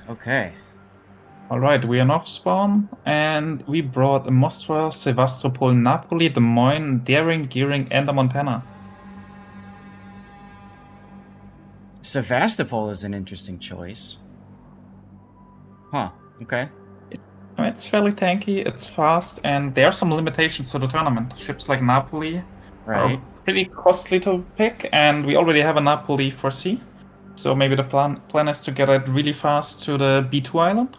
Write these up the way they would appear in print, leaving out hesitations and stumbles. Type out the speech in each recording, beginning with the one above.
Okay. Alright, we are off spawn, and we brought Moskva, Sevastopol, Napoli, Des Moines, Daring, Gearing, and Montana. Sevastopol is an interesting choice. Huh. Okay. I mean, it's fairly tanky, it's fast, and there are some limitations to the tournament. Ships like Napoli are Right. pretty costly to pick, and we already have a Napoli for sea. So maybe the plan is to get it really fast to the B2 island,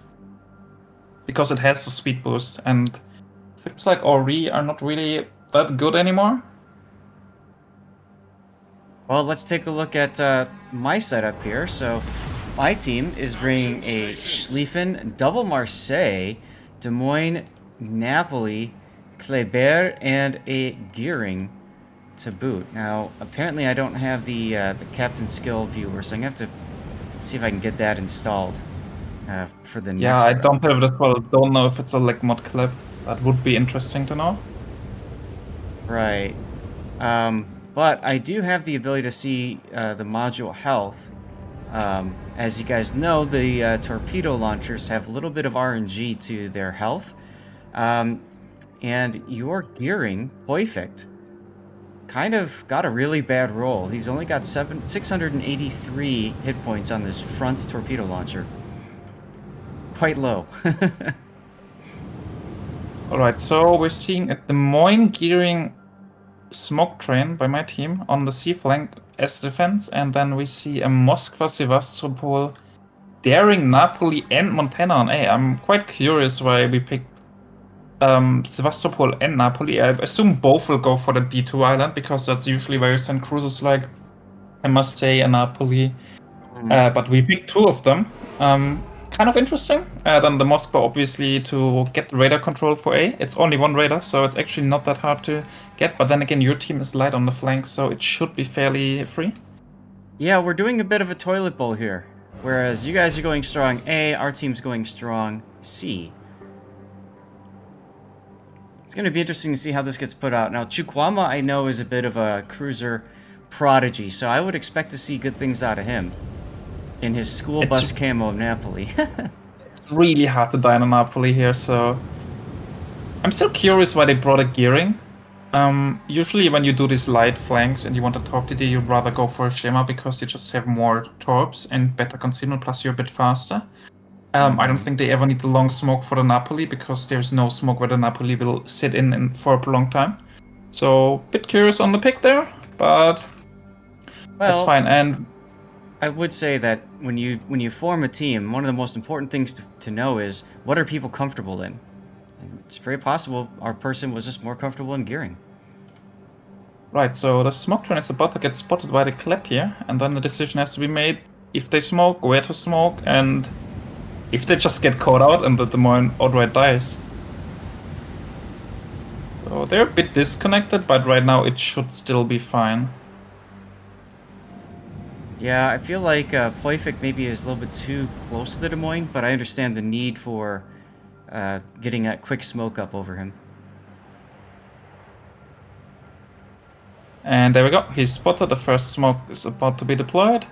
because it has the speed boost, and ships like Ori are not really that good anymore. Well, let's take a look at my setup here. So, my team is bringing a Schlieffen, double Marseille, Des Moines, Napoli, Kleber, and a Gearing to boot. Now, apparently, I don't have the captain skill viewer, so I'm gonna have to see if I can get that installed for the Yeah, next I run. don't have it as well. Don't know if it's a leg mod clip. That would be interesting to know. Right. But I do have the ability to see the module health. As you guys know, the torpedo launchers have a little bit of RNG to their health. Um, and your gearing, perfect, kind of got a really bad roll. He's only got 683 hit points on this front torpedo launcher. Quite low. Alright, so we're seeing a Des Moines gearing smoke train by my team on the sea flank as defense, and then we see a Moskva, Sevastopol, Daring, Napoli, and Montana on A. I'm quite curious why we picked Sevastopol and Napoli. I assume both will go for the B2 island, because that's usually where you send cruisers like, I must say, and Napoli. But we picked two of them. Kind of interesting. Then the Moskva, obviously, to get radar control for A. It's only one radar, so it's actually not that hard to get. But then again, your team is light on the flank, so it should be fairly free. Yeah, we're doing a bit of a toilet bowl here. Whereas you guys are going strong A, our team's going strong C. It's going to be interesting to see how this gets put out. Now, Chukwama, I know, is a bit of a cruiser prodigy, so I would expect to see good things out of him in his school It's bus camo of Napoli. really hard to die on Napoli here, so I'm still curious why they brought a gearing. Usually when you do these light flanks and you want a torp DD, you'd rather go for a Shema because you just have more torps and better concealment, plus you're a bit faster. I don't think they ever need the long smoke for the Napoli because there's no smoke where the Napoli will sit in for a prolonged time. So, bit curious on the pick there, but that's Well, fine. And I would say that when you form a team, one of the most important things to know is what are people comfortable in. And it's very possible our person was just more comfortable in gearing. right, so the smoke train is about to get spotted by the clap here, and then the decision has to be made if they smoke, where to smoke, and if they just get caught out and the Des Moines outright dies. So they're a bit disconnected, but right now it should still be fine. Yeah, I feel like Poifik maybe is a little bit too close to the Des Moines, but I understand the need for getting that quick smoke up over him. And there we go. He's spotted. The first smoke is about to be deployed.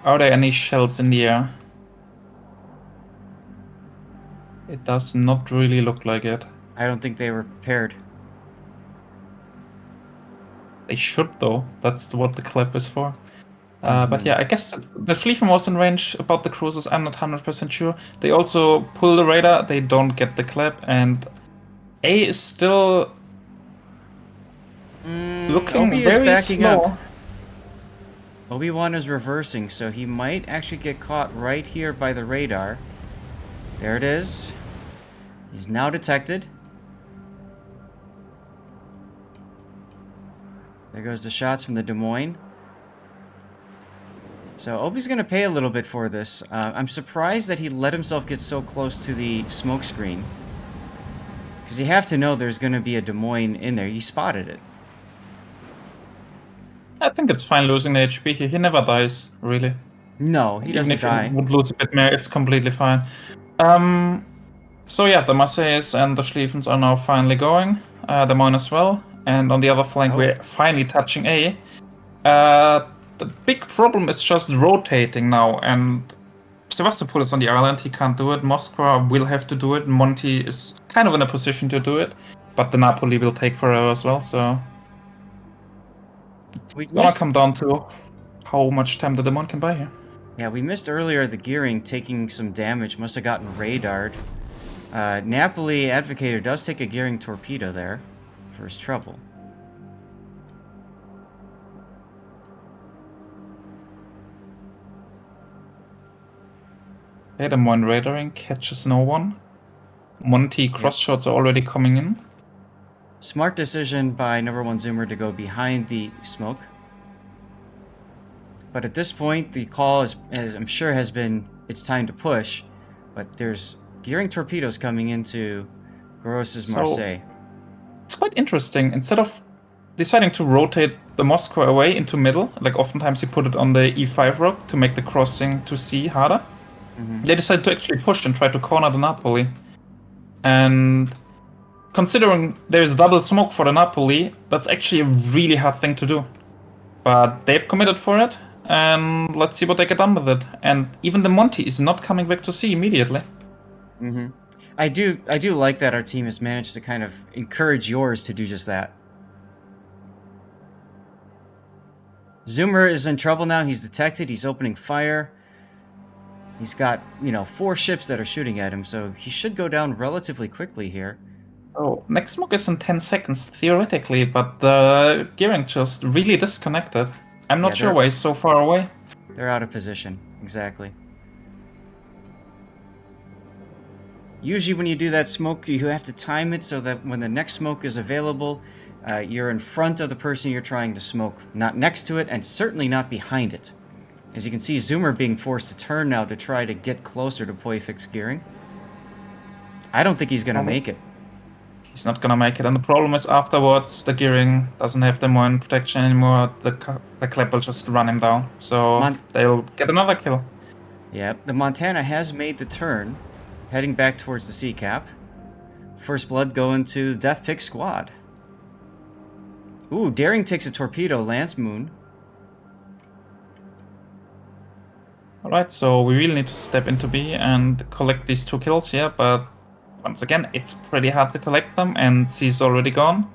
Are there any shells in the air? It does not really look like it. I don't think they were prepared. They should, though. That's what the clip is for. But yeah, I guess the Schlieffen was in range about the cruisers. I'm not 100% sure. They also pull the radar. They don't get the clip. And A is still looking Obi is very backing slow. up. Obi-Wan is reversing, so he might actually get caught right here by the radar. There it is. He's now detected. There goes the shots from the Des Moines. So Obi's going to pay a little bit for this. I'm surprised that he let himself get so close to the smoke screen. Because you have to know there's going to be a Des Moines in there. He spotted it. I think it's fine losing the HP here. He never dies, really. No, he And even doesn't if he die. would lose a bit more, it's completely fine. So yeah, the Marseilles and the Schlieffens are now finally going. Des Moines as well. And on the other flank, we're finally touching A. The big problem is just rotating now, and Sevastopol is on the island, he can't do it. Moskva will have to do it. Monty is kind of in a position to do it, but the Napoli will take forever as well, so We it's gonna missed, come down to how much time the Demon can buy here. yeah, we missed earlier the gearing taking some damage. Must have gotten radared. Napoli Advocator does take a gearing torpedo there for his trouble. Okay, the Moine radaring catches no one. Monty cross shots are already coming in. Smart decision by number 1 Zoomer to go behind the smoke. But at this point, the call is, as I'm sure, has been it's time to push. But there's gearing torpedoes coming into Gross's So- Marseille. It's quite interesting. Instead of deciding to rotate the Moscow away into middle, like oftentimes you put it on the E5 rock to make the crossing to C harder, they decided to actually push and try to corner the Napoli. And considering there's double smoke for the Napoli, that's actually a really hard thing to do. But they've committed for it, and let's see what they get done with it. And even the Monty is not coming back to C immediately. I do like that our team has managed to kind of encourage yours to do just that. Zoomer is in trouble now. He's detected. He's opening fire. He's got, 4 ships that are shooting at him, so he should go down relatively quickly here. Oh, next smoke is in 10 seconds, theoretically, but the gearing just really disconnected. I'm not Yeah, sure they're- why he's so far away. They're out of position. Exactly. Usually when you do that smoke, you have to time it so that when the next smoke is available, you're in front of the person you're trying to smoke, not next to it, and certainly not behind it. As you can see, Zoomer being forced to turn now to try to get closer to Poifix gearing. I don't think he's going to make it. He's not gonna make it, and the problem is afterwards, the gearing doesn't have the Moine protection anymore, the clap will just run him down, so they'll get another kill. Yep, the Montana has made the turn, heading back towards the sea cap. First blood going to the Death Pick squad. Ooh, Daring takes a torpedo, Lance Moon. Alright, so we really need to step into B and collect these 2 kills here, but once again, it's pretty hard to collect them, and C's already gone.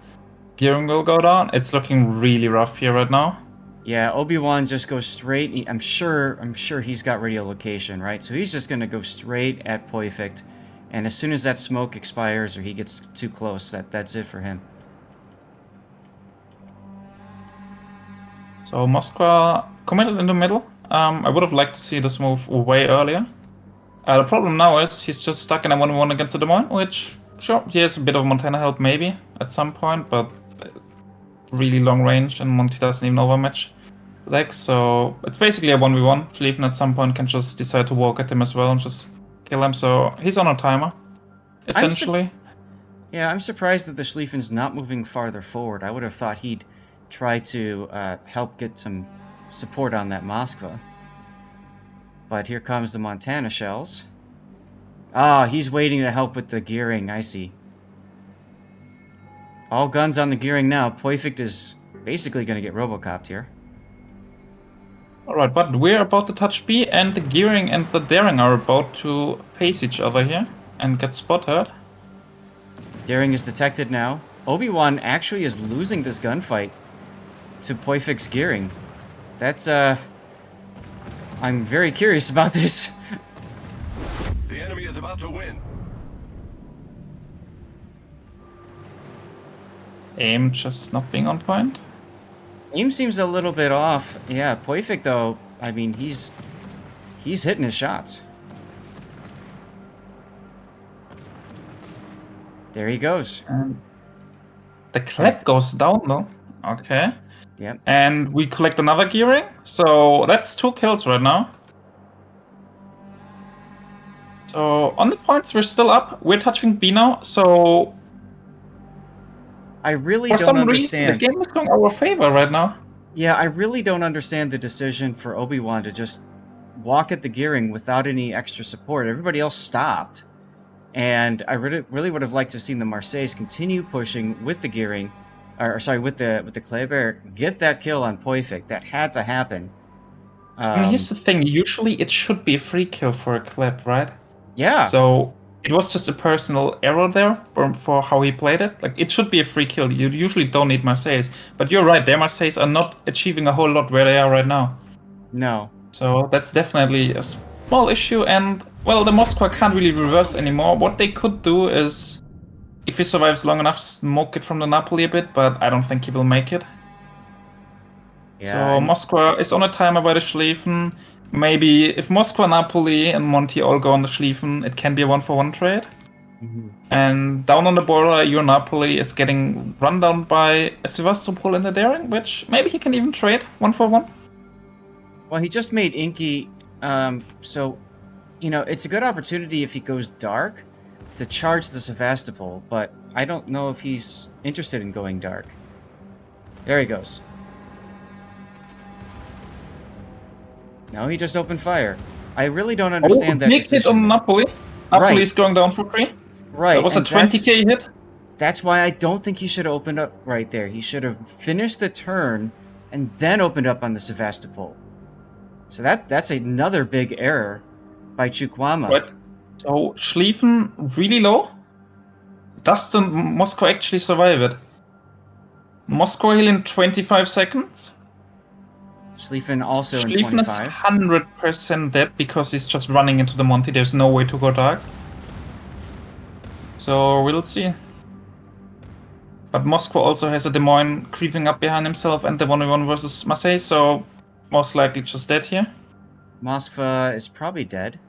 Gearing will go down. It's looking really rough here right now. Yeah, Obi-Wan just goes straight. I'm sure he's got radio location, right? So he's just gonna go straight at Poifict, and as soon as that smoke expires or he gets too close, that's it for him. So Moskva committed in the middle. I would have liked to see this move way earlier. The problem now is he's just stuck in a 1v1 against the Des Moines, which, sure, he has a bit of Montana help maybe at some point, but really long range, and Monty doesn't even overmatch Lex, so it's basically a 1v1. Schlieffen at some point can just decide to walk at him as well and just kill him, so he's on a timer, essentially. I'm surprised that the Schlieffen's not moving farther forward. I would have thought he'd try to help get some support on that Moskva. But here comes the Montana shells. Ah, he's waiting to help with the gearing, I see. All guns on the gearing now. Poifict is basically going to get Robocopped here. Alright, but we're about to touch B, and the gearing and the daring are about to face each other here and get spotted. Daring is detected now. Obi-Wan actually is losing this gunfight to Poific's gearing. That's, I'm very curious about this. The enemy is about to win. Aim just not being on point. Aim seems a little bit off. Yeah, Poific though, I mean, he's hitting his shots. There he goes. And the clap goes down though. Okay. Yep. And we collect another gearing. So that's 2 kills right now. So on the points, we're still up. We're touching B now. So I really for don't some reason, the understand. game is going our favor right now. Yeah, I really don't understand the decision for Obi-Wan to just walk at the gearing without any extra support. Everybody else stopped. And I really would have liked to have seen the Marseilles continue pushing with the gearing, or sorry, with the Kleber, get that kill on Poific. That had to happen. I mean, here's the thing. Usually it should be a free kill for a clip, right? Yeah. So it was just a personal error there for how he played it. Like, it should be a free kill. You usually don't need Marseilles. But you're right, their Marseilles are not achieving a whole lot where they are right now. No. So that's definitely a small issue. And, well, the Moskva can't really reverse anymore. What they could do is, if he survives long enough, smoke it from the Napoli a bit. But I don't think he will make it. Yeah. So Moskva is on a timer by the Schlieffen. Maybe if Moskva, Napoli, and Monty all go on the Schlieffen, it can be a 1-for-1 trade. Mhm. And down on the border, your Napoli is getting run down by a Sevastopol in the Daring, which maybe he can even trade 1-for-1. Well, he just made Inky, so, you know, it's a good opportunity if he goes dark to charge the Sevastopol, but I don't know if he's interested in going dark. There he goes. No, he just opened fire. I really don't understand that Big hit decision. on Napoli. Napoli Right. is going down for free. Right. That was a and 20k hit. That's why I don't think he should have opened up right there. He should have finished the turn and then opened up on the Sevastopol. So that's another big error by Chukwama. Right. So Schlieffen really low. Does the Moscow actually survive it? Moscow heal in 25 seconds. Schlieffen also in Schlieffen is 25. 100% dead because he's just running into the Monty. There's no way to go dark. So we'll see. But Moscow also has a Des Moines creeping up behind himself and the 1v1 versus Marseille, so most likely just dead here. Moskva is probably dead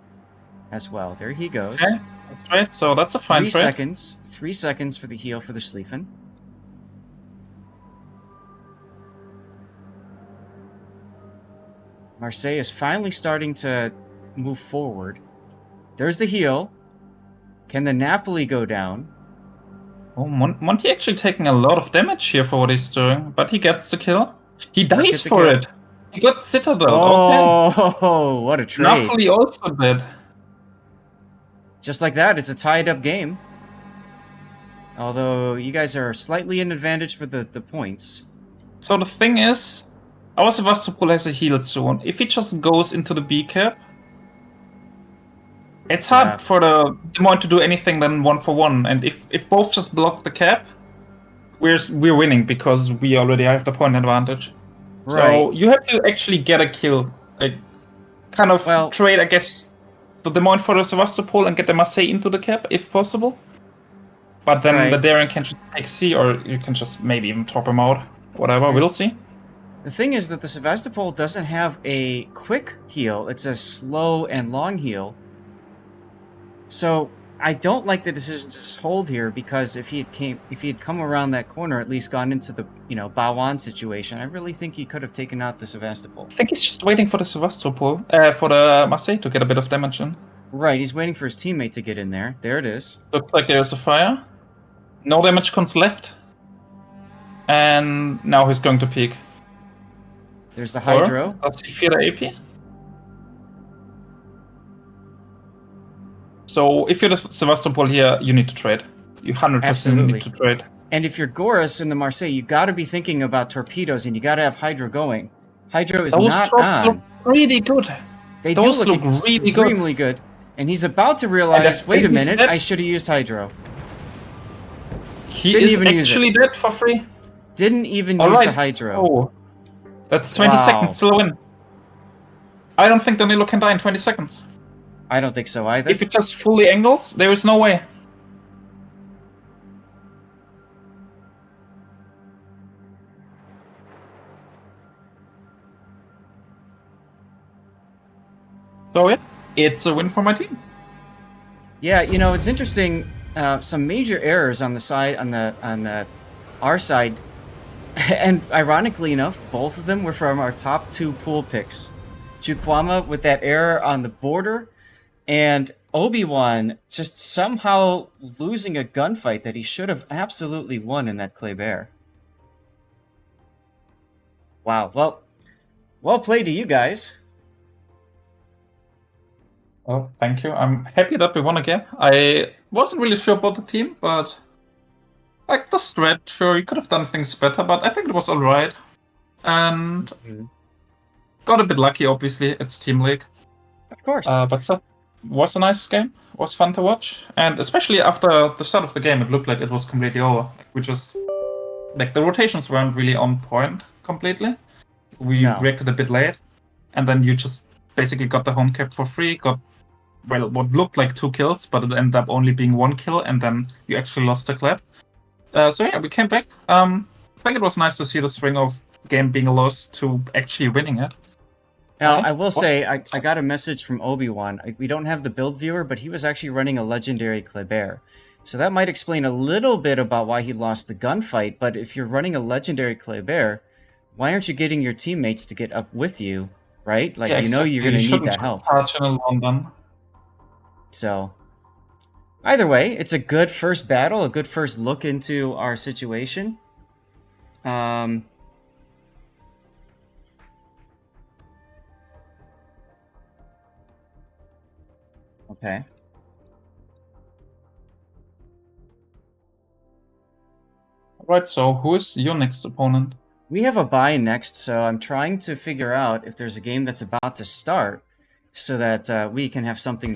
as well. There he goes. Okay, that's right. So that's a fine 3 trade. seconds. 3 seconds for the heal for the Schlieffen. Marseille is finally starting to move forward. There's the heal. Can the Napoli go down? Oh, Monty actually taking a lot of damage here for what he's doing, but he gets the kill. He Does dies get the for kill. it. He got Citadel. Okay. Oh, what a trade. Napoli also dead. Just like that, it's a tied-up game. Although you guys are slightly in advantage for the points. So the thing is, our Sevastopol has a heal soon. If he just goes into the B cap, it's hard for the Des Moines to do anything than 1-for-1. And if both just block the cap, we're winning because we already have the point advantage. Right. So you have to actually get a kill. Like, kind of trade, I guess, the Des Moines for the Sevastopol and get the Marseille into the cap if possible. But then the Daring can just take C, or you can just maybe even top him out. Whatever, we'll see. The thing is that the Sevastopol doesn't have a quick heal. It's a slow and long heal. So I don't like the decision to just hold here, because if he had come around that corner, at least gone into the Bawan situation, I really think he could have taken out the Sevastopol. I think he's just waiting for the Sevastopol, for the Marseille to get a bit of damage in. Right, he's waiting for his teammate to get in there. There it is. Looks like there's a fire. No damage cons left. And now he's going to peek. There's the Hydro. Or does he fear the AP? So if you're the Sevastopol here, you need to trade. You 100% need to trade. And if you're Goris in the Marseille, you got to be thinking about torpedoes, and you got to have Hydro going. Hydro is not on. Look pretty good. They Those do look really extremely good. And he's about to realize, wait a minute, I should have used Hydro. He is actually dead for free. Didn't even use the Hydro. Oh, that's 20 seconds till a win. I don't think Danilo can die in 20 seconds. I don't think so either. If it just fully angles, there is no way. So yeah, it's a win for my team. Yeah, it's interesting. Some major errors on the side, on our side, and ironically enough, both of them were from our top 2 pool picks. Chukwama with that error on the border, and Obi-Wan just somehow losing a gunfight that he should have absolutely won in that Clay Bear. Wow. Well played to you guys. Oh, thank you. I'm happy that we won again. I wasn't really sure about the team, but like the strat, sure, you could have done things better, but I think it was alright. And got a bit lucky, obviously. It's Team League. Of course. But still, was a nice game. Was fun to watch. And especially after the start of the game, it looked like it was completely over. We just... Like, the rotations weren't really on point completely. We No. reacted a bit late. And then you just basically got the home cap for free, got, well, what looked like 2 kills, but it ended up only being 1 kill, and then you actually lost the clap. So yeah, we came back. I think it was nice to see the swing of game being lost to actually winning it. Now, I will say, I got a message from Obi-Wan. We don't have the build viewer, but he was actually running a legendary Kleber. So that might explain a little bit about why he lost the gunfight, but if you're running a legendary Kleber, why aren't you getting your teammates to get up with you, right? Like, Yeah, you know you're going to need that help. So, either way, it's a good first battle, a good first look into our situation. Okay. Right, so who is your next opponent? We have a bye next, so I'm trying to figure out if there's a game that's about to start so that we can have something to